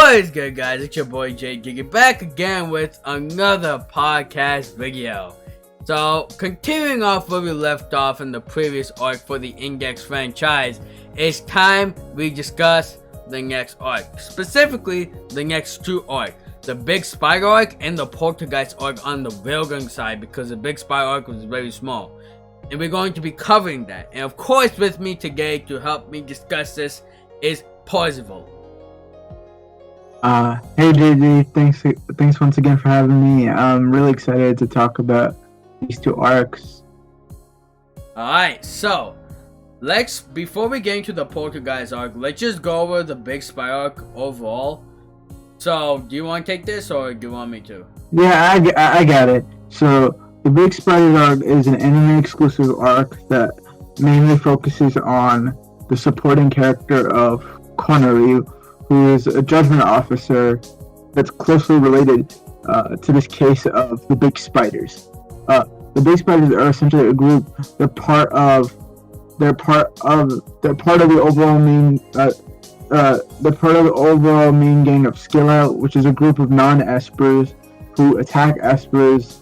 What is good, guys? It's your boy Jay Giggy back again with another podcast video. So, continuing off where we left off in the previous arc for the Index franchise, it's time we discuss the next arc. Specifically, the next two arcs. The Big Spider arc and the Poltergeist arc on the Railgun side, because the Big Spider arc was very small. And we're going to be covering that. And of course, with me today to help me discuss this is Parzival. Hey JJ, thanks once again for having me. I'm really excited to talk about these two arcs. Alright, so before we get into the Poltergeist arc, let's just go over the Big Spy arc overall. So, do you want to take this or do you want me to? Yeah, I got it. So, the Big Spider arc is an anime exclusive arc that mainly focuses on the supporting character of Konori, who is a judgement officer that's closely related to this case of the Big Spiders. The Big Spiders are essentially a group. They're part of the overall main gang of Skill Out, which is a group of non-espers who attack espers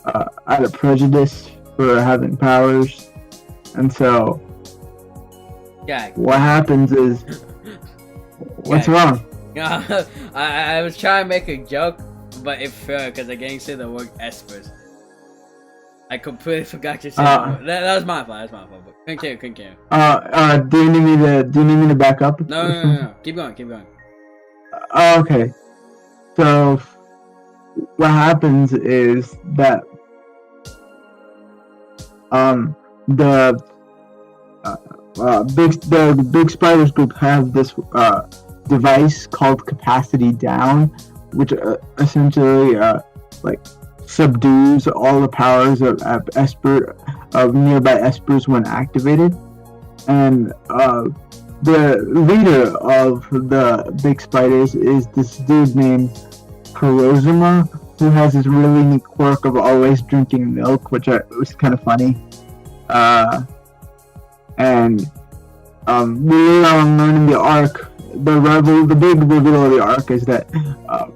out of prejudice for having powers. And so, yeah, what happens is, what's wrong? I was trying to make a joke, but it failed because I didn't say the word espers. I completely forgot to say that. That was my fault. But continue. Do you need me to back up? No. Keep going. Okay. So, what happens is that the Big Spiders group have this device called Capacity Down, which essentially subdues all the powers of nearby espers when activated. And the leader of the Big Spiders is this dude named Kurozuma, who has this really neat quirk of always drinking milk, which was kind of funny. And later on learning the arc, the big reveal of the arc is that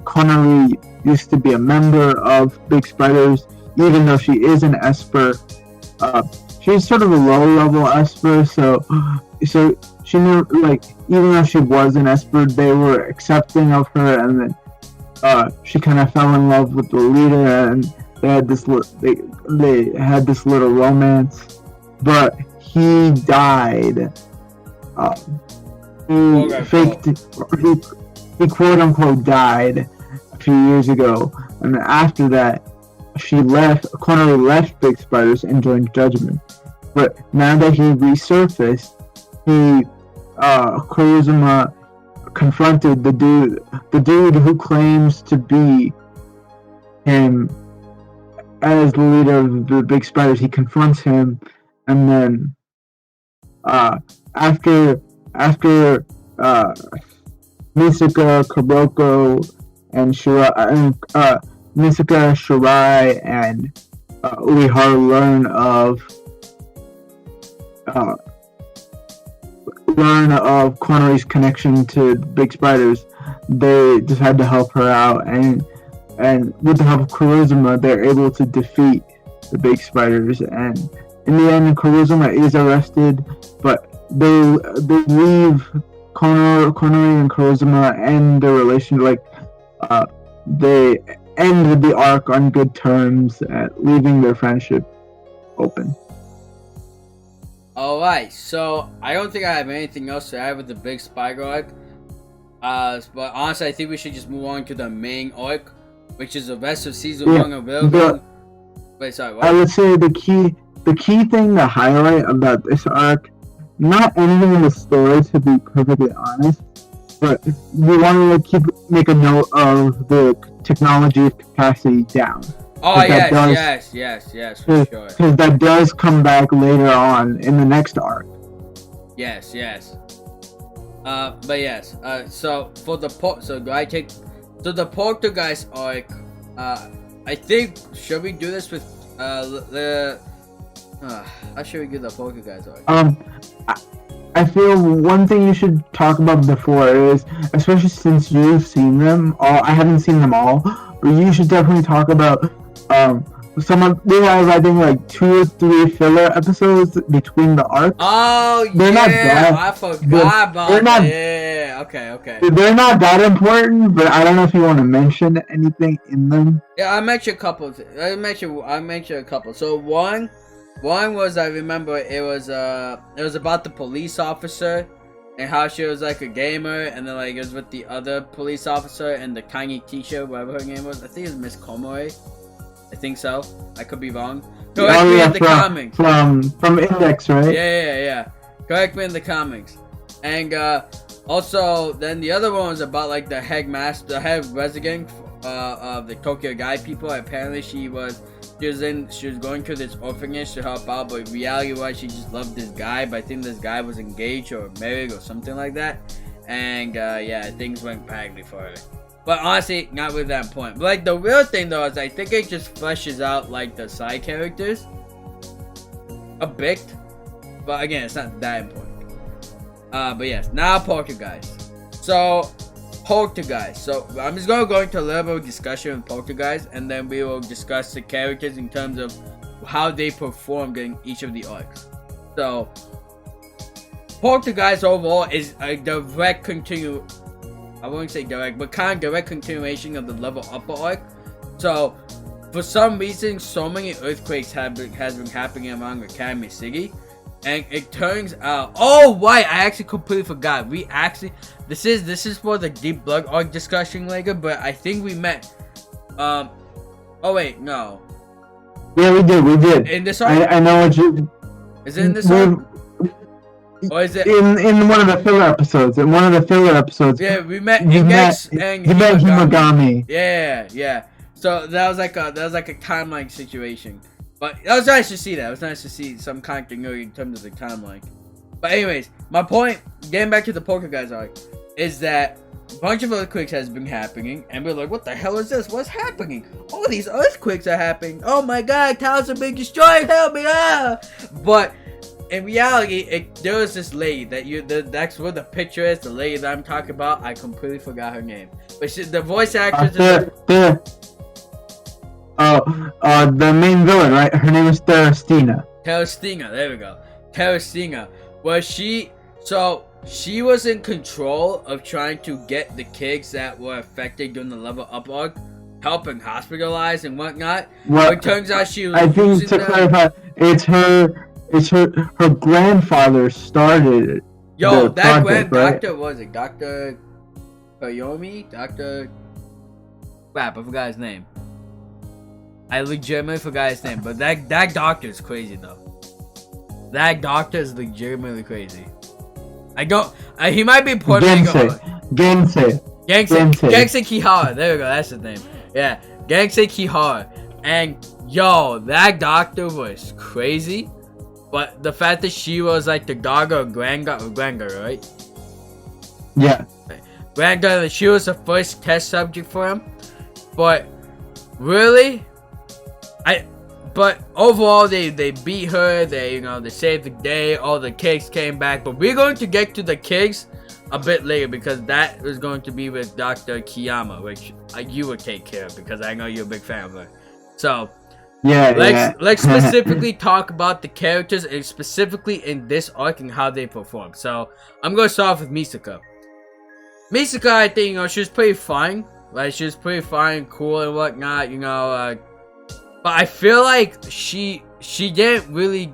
Konori used to be a member of Big Spiders, even though she is an esper. She's sort of a low-level esper, so she knew, even though she was an esper, they were accepting of her, and then she kind of fell in love with the leader, and they had this little romance. But he died. He quote unquote died a few years ago, and after that, Konori left Big Spiders and joined Judgment. But now that he resurfaced, Kurozuma confronted the dude who claims to be him as the leader of the Big Spiders. He confronts him, and then after Misaka Mikoto and Shirai and Uriharu learn of Konori's connection to Big Spiders, they decide to help her out, and with the help of Kurozuma, they're able to defeat the Big Spiders. And in the end, Kurozuma is arrested, but they leave Konori and Kurozuma and their relation, they end the arc on good terms, leaving their friendship open. Alright, so I don't think I have anything else to add with the Big Spider arc. But honestly, I think we should just move on to the main arc, which is the rest of season 1 of Railgun. Wait, sorry, what? I would say the key thing to highlight about this arc, not anything in the story, to be perfectly honest, but we want to make a note of the technology of Capacity Down. Oh, yes, for sure. Because that does come back later on in the next arc. Yes. But yes. So for the the Poltergeist arc, I think, should we do this with how should we do the Poltergeist arc? I I feel one thing you should talk about before is, especially since you've seen them all, I haven't seen them all, but you should definitely talk about some of, they have, I think, like 2 or 3 filler episodes between the arcs. Oh, they're not that, I forgot about that. Yeah, okay. They're not that important, but I don't know if you want to mention anything in them. Yeah, I mentioned a couple. I mentioned a couple. So one was, I remember it was about the police officer and how she was like a gamer, and then like it was with the other police officer and the tiny teacher, whatever her name was. I think it was Miss Komori. I think so. I could be wrong. Correct me in the comics. From Index, right? Yeah. Correct me in the comics. And also, then the other one was about like the head resident of the Tokyo Guy people. Apparently, she was going to this orphanage to help out, but reality-wise, she just loved this guy. But I think this guy was engaged or married or something like that. And yeah, things went badly for her. But honestly, not with that point. But like the real thing though is I think it just fleshes out like the side characters a bit. But again, it's not that important. But yes, now Poltergeist. So Poltergeist. So I'm just gonna go into a little bit of discussion with Poltergeist, and then we will discuss the characters in terms of how they performed in each of the arcs. So Poltergeist overall is a direct I won't say direct, but kind of direct continuation of the level upper arc. So, for some reason, so many earthquakes has been happening around Academy City, and it turns out, oh right, I actually completely forgot. This is for the Deep Blood arc discussion later, but I think we met. Oh wait, no. Yeah, we did. In this arc? I know what you. Is it in this arc? Or is it in one of the filler episodes? In one of the filler episodes. Yeah, we met Index and Himagami. Yeah. So that was like a timeline situation. But it was nice to see that. It was nice to see some continuity in terms of the timeline. But anyways, my point, getting back to the Poltergeist arc, is that a bunch of earthquakes has been happening, and we're like, what the hell is this? What's happening? All these earthquakes are happening. Oh my god, towns are being destroyed. Help me out! But in reality, there was this lady that's what the picture is. The lady that I'm talking about, I completely forgot her name. But the voice actress the main villain, right? Her name is Terestina. There we go. Terestina. Well, she was in control of trying to get the kids that were affected during the level up arc, helping hospitalized and whatnot. Well, it turns out she was. I think to clarify, it's her grandfather started it. Yo, that doctor, was it Dr. Kiyama? Crap, I forgot his name. I legitimately forgot his name, but that doctor is crazy though. That doctor is legitimately crazy. He might be Puerto Rico. Gangse Kihara. There we go, that's his name. Yeah, Gangse Kihara. And yo, that doctor was crazy. But the fact that she was like the daughter of Grandga, right? Yeah. Grandga, she was the first test subject for him. But really, but overall they beat her. They saved the day. All the kids came back. But we're going to get to the kids a bit later because that is going to be with Dr.Kiyama, which you would take care of because I know you're a big fan of her. So. Let's specifically talk about the characters and specifically in this arc and how they perform. So I'm gonna start off with Misaka. Misaka, I think she was pretty fine. Like she was pretty fine, cool and whatnot. But I feel like she didn't really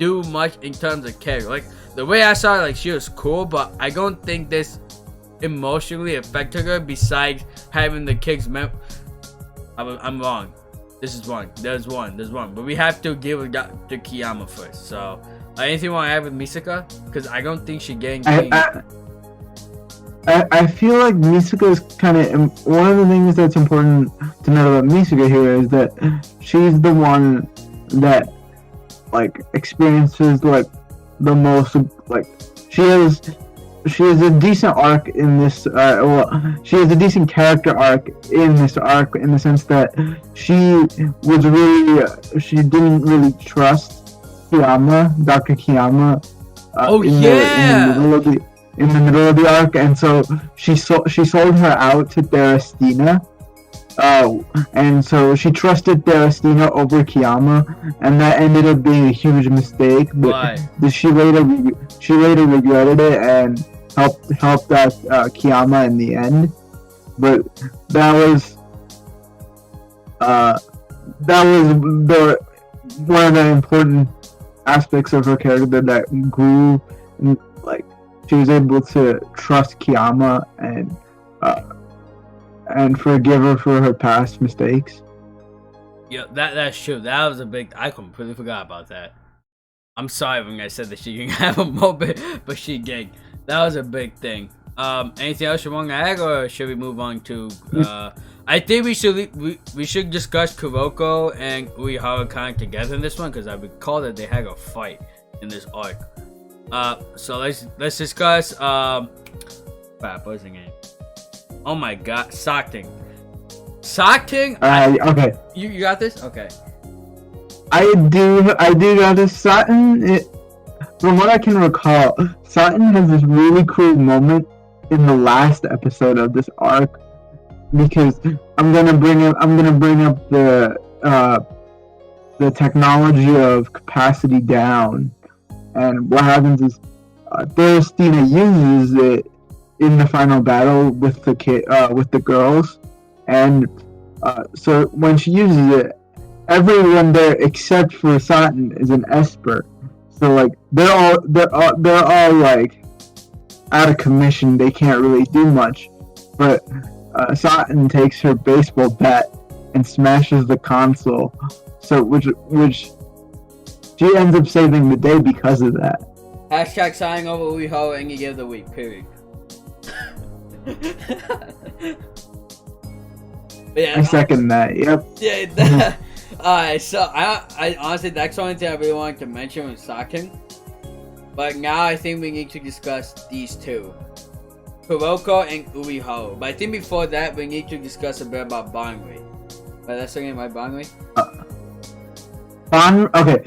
do much in terms of character. Like the way I saw it, like she was cool, but I don't think this emotionally affected her. Besides having the kids I'm wrong. This is one. There's one. But we have to deal with Dr. Kiyama first. So, anything you want to add with Misaka? Because I don't think she gained. I feel like Misaka is kind of one of the things that's important to know about Misaka here is that she's the one that like experiences like the most like she has a decent arc in this she has a decent character arc in this arc in the sense that she didn't really trust Dr. Kiyama Oh in yeah. in the middle of the arc, and so she sold her out to Theristina. And so she trusted Theristina over Kiyama, and that ended up being a huge mistake. But she later regretted it and helped out Kiyama in the end. But that was the one of the important aspects of her character that grew, and like she was able to trust Kiyama and forgive her for her past mistakes. Yeah, that's true. That was a big. I completely forgot about that. I'm sorry when I said that she can have a moment, but she did. That was a big thing. Anything else you want to add, or should we move on to? I think we should discuss Kuroko and Uriharu kind of together in this one, because I recall that they had a fight in this arc. So let's discuss. Crap, what's the name? Oh my god, Saten. Okay. You got this? Okay. I do got this. Saten, from what I can recall, Saten has this really cool moment in the last episode of this arc, because I'm gonna bring up the technology of capacity down, and what happens is Theristina uses it in the final battle with the girls, and so when she uses it, everyone there except for Saten is an Esper. So like they're all like out of commission. They can't really do much, but Saten takes her baseball bat and smashes the console. So which she ends up saving the day because of that. Hashtag signing over Uriharu and you give the week. Period. Yeah, I second that. Yep. Yeah. Alright, so I honestly, that's the only thing I really wanted to mention was Saken. But now I think we need to discuss these two, Kuroko and Uriharu. But I think before that we need to discuss a bit about Banri. But that's the name, right? Banri. Okay.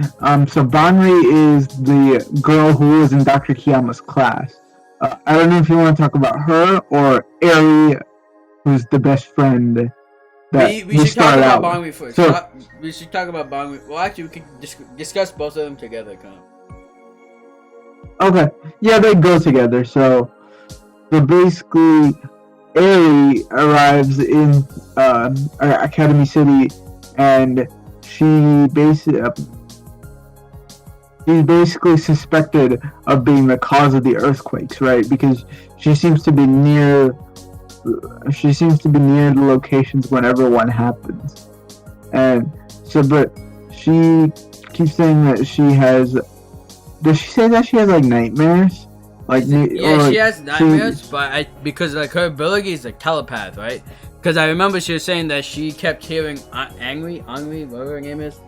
So Banri is the girl who was in Dr. Kiyama's class. I don't know if you want to talk about her or Eri, who's the best friend. We should talk about Banri first. So, we should talk about Banri. Well, actually, we could discuss both of them together, kind of. Okay. Yeah, they go together. So basically, Eri arrives in Academy City, and she's basically suspected of being the cause of the earthquakes, right? Because she seems to be near the locations whenever one happens. And so, but she keeps saying that she has. Does she say that she has like nightmares? She has nightmares, but because like her ability is a telepath, right? Because I remember she was saying that she kept hearing Angry, whatever her name is.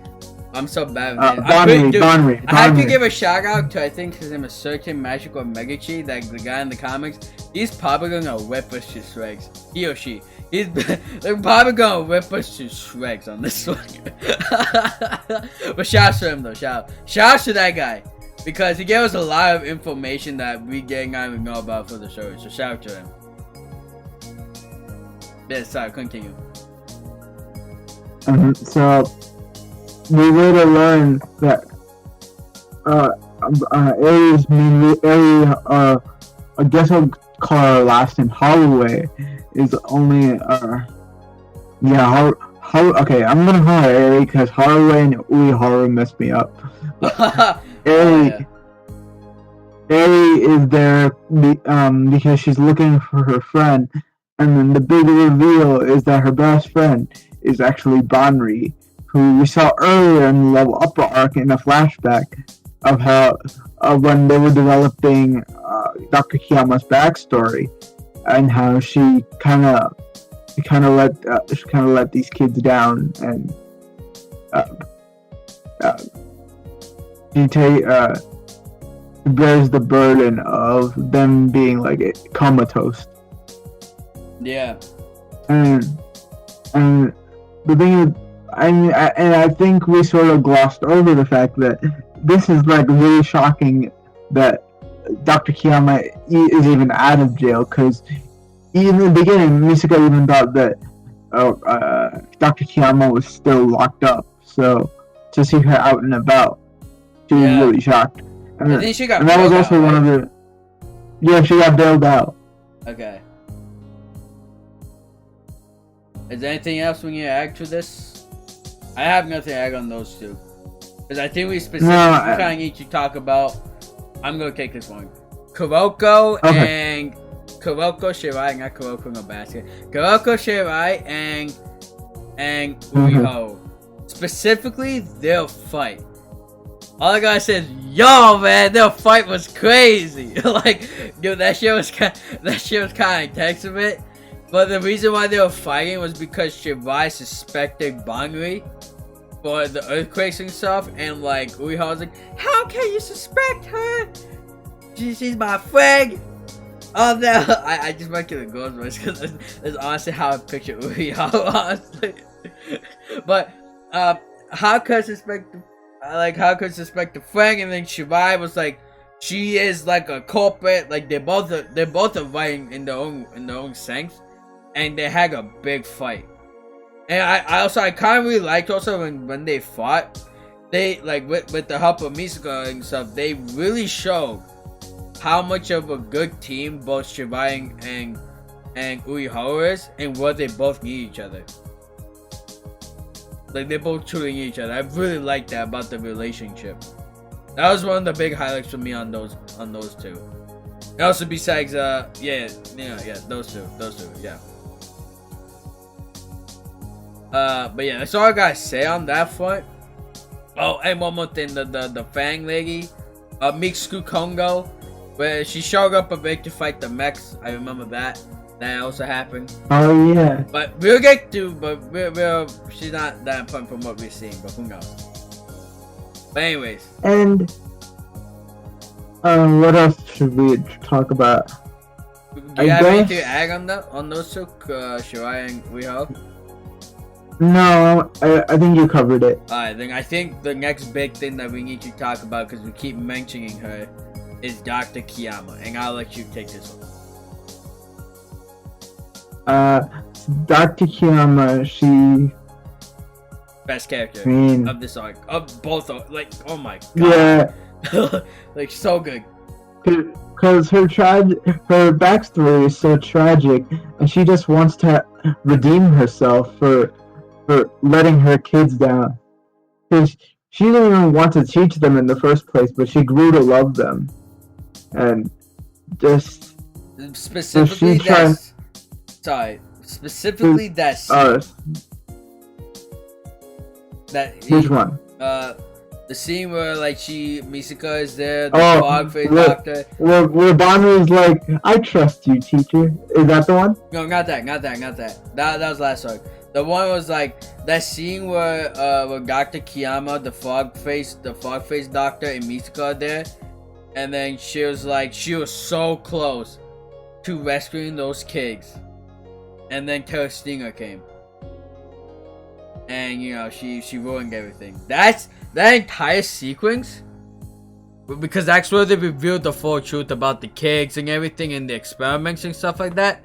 I'm so bad with Banri. I have to give a shout out to, I think his name is Certain Magical Megachi, that the guy in the comics. He's probably gonna rip us to shreds. He or she. They're probably gonna rip us to shreds on this one. But shout out to him though, shout out to that guy. Because he gave us a lot of information that we did not even know about for the show. So shout out to him. Yeah, sorry, continue. So we later learn that Ari's main I guess I'll call her last name Haruue is only okay, I'm gonna call her Ari because Haruue and Uriharu messed me up. Ari is there because she's looking for her friend, and then the big reveal is that her best friend is actually Banri, who we saw earlier in the Level Up arc in a flashback of when they were developing Dr. Kiyama's backstory, and how she kind of let these kids down, and she bears the burden of them being like comatose. Yeah. And the thing is, I think we sort of glossed over the fact that this is like really shocking that Dr. Kiyama is even out of jail, because in the beginning, Misaka even thought that Dr. Kiyama was still locked up. So to see her out and about, she was really shocked. And, I think she got and that was also out, one of the. Yeah, she got bailed out. Okay. Is there anything else we need to add to this? I have nothing to add on those two. Because I think we specifically kind of need to talk about. I'm going to take this one. Kuroko and. Kuroko, Shirai, not Kuroko no basket. Kuroko, Shirai, and Uriharu. Specifically, their fight. All I gotta say is, yo, man, their fight was crazy. Like, dude, that shit was kind of intense a bit. But the reason why they were fighting was because Shirai suspected Banri for the earthquakes and stuff, and like Uriharu was like, "How can you suspect her? She's my friend." Oh no, I just went to the ghost voice because that's honestly how I picture Uriharu, honestly. But how could I suspect the friend, and then Shirai was like, she is like a culprit. Like they're both are fighting in their own sense, and they had a big fight. And I kind of really liked also when they fought, they like with the help of Misaka and stuff, they really showed how much of a good team both Shirai and Uriharu is, and what they both need each other. Like they both truly need each other. I really like that about the relationship. That was one of the big highlights for me on those two. And also besides those two, yeah. But yeah, that's all I gotta say on that front. Oh, and one more thing, the Fang lady, Mitsuku Kongo, where she showed up a bit to fight the mechs. I remember that. That also happened. Oh yeah. But we'll get to, she's not that important from what we're seeing, but who knows. But anyways. And what else should we talk about? Do you have anything to add on those two, Shirai and Uriharu? No, I think you covered it. Alright, then I think the next big thing that we need to talk about, because we keep mentioning her, is Dr. Kiyama, and I'll let you take this one. Dr. Kiyama, she best character of this arc, of both, like, oh my god, yeah, like so good. Because her backstory is so tragic, and she just wants to redeem herself for letting her kids down. Because she didn't even want to teach them in the first place, but she grew to love them, and just specifically which one? The scene where like Misaka is there, the fog face doctor. Where Banri's like, "I trust you, teacher." Is that the one? No, not that. That was last arc. The one was like that scene where Dr. Kiyama, the fog face doctor, and Misaka are there, and then she was so close to rescuing those kids, and then Terra Stinger came, and she ruined everything. That entire sequence, because that's where they revealed the full truth about the kids and everything, and the experiments and stuff like that,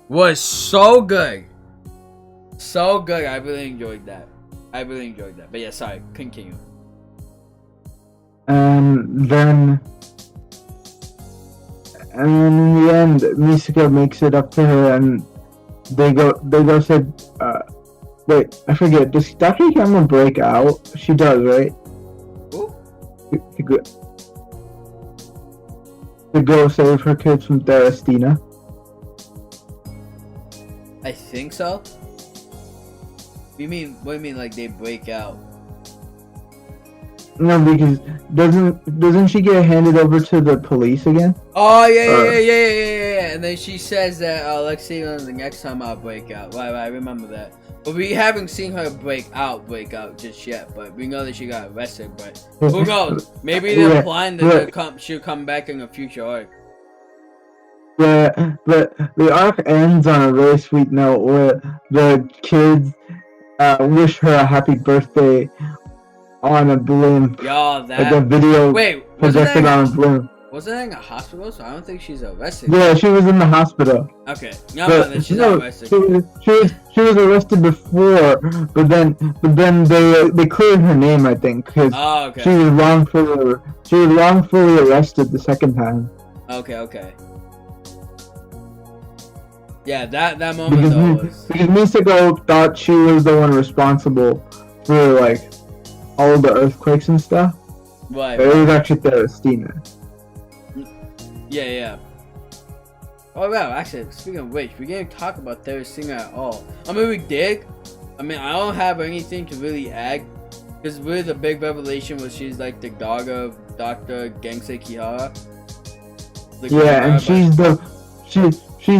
was so good. So good. I really enjoyed that. But yeah, sorry, continue. And then in the end, Misaka makes it up to her, and they go say, wait, I forget, does Dr. Kiyama break out? She does, right? Who? To go save her kids from Therestina. I think so. What do you mean like they break out? No, because doesn't she get handed over to the police again? Oh yeah. And then she says that let's see the next time I'll break out. Right, I remember that. But we haven't seen her break out just yet. But we know that she got arrested. But who knows? Maybe they're implying that she'll come back in a future arc. Yeah, but the arc ends on a really sweet note where the kids wish her a happy birthday on a balloon. Yo, like a video projected on a balloon. wasn't in a hospital, so I don't think she's arrested. Yeah, she was in the hospital. Okay, no, then she's not arrested. She was arrested before, but then they cleared her name, I think, because okay. she was wrongfully arrested the second time. Okay. Yeah, that moment because Misaka thought she was the one responsible for like all the earthquakes and stuff. Right. But it was actually Theristina. Yeah. Oh wow, actually, speaking of which, we didn't talk about Theristina at all. I mean, we did. I mean, I don't have anything to really add, because really the big revelation was she's like the daughter of Dr. Kiyama. Yeah, and she's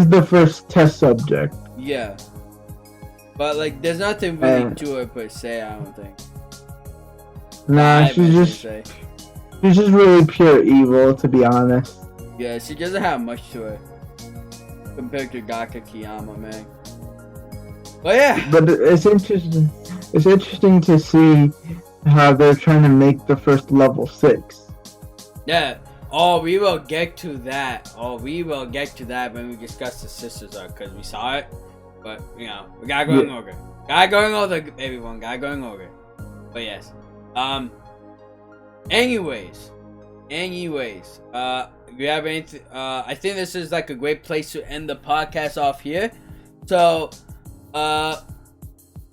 the first test subject. Yeah. But like, there's nothing really to her per se, I don't think. Nah, she's just really pure evil, to be honest. Yeah, she doesn't have much to her compared to Dr. Kiyama, man. But yeah. But it's interesting. It's interesting to see how they're trying to make the first level 6. Yeah. Oh, we will get to that. When we discuss the Sisters arc, because we saw it. But you know, we gotta go over. Everyone. Gotta go over. But yes. Anyways, we have anything? I think this is like a great place to end the podcast off here. So,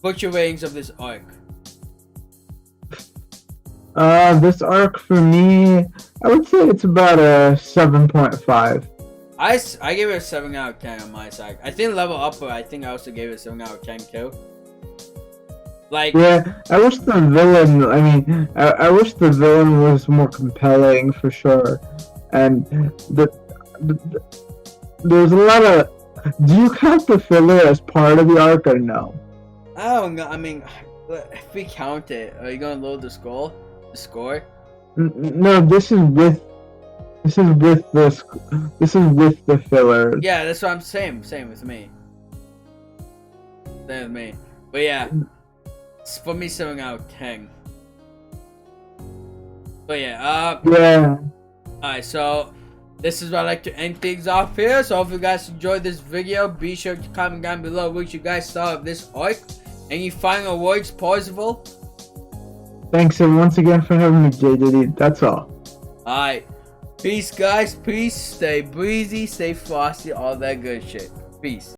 what's your ratings of this arc? This arc for me, I would say it's about a 7.5. I gave it a 7 out of 10 on my side. I think level up, but I think I also gave it a 7 out of 10 too. Like, yeah, I wish the villain. I mean, I wish the villain was more compelling for sure. And there's a lot of. Do you count the filler as part of the arc or no? I don't know. I mean, if we count it, are you gonna load the score? No, this is with the filler. Yeah, that's what I'm saying. Same with me. But yeah, it's for me 7 out of 10. But yeah, yeah. Alright, so this is where I like to end things off here. So if you guys enjoyed this video, be sure to comment down below what you guys thought of this arc. Any final words, Parzival? Thanks once again for having me, JDD. That's all. Alright. Peace, guys. Peace. Stay breezy, stay frosty, all that good shit. Peace.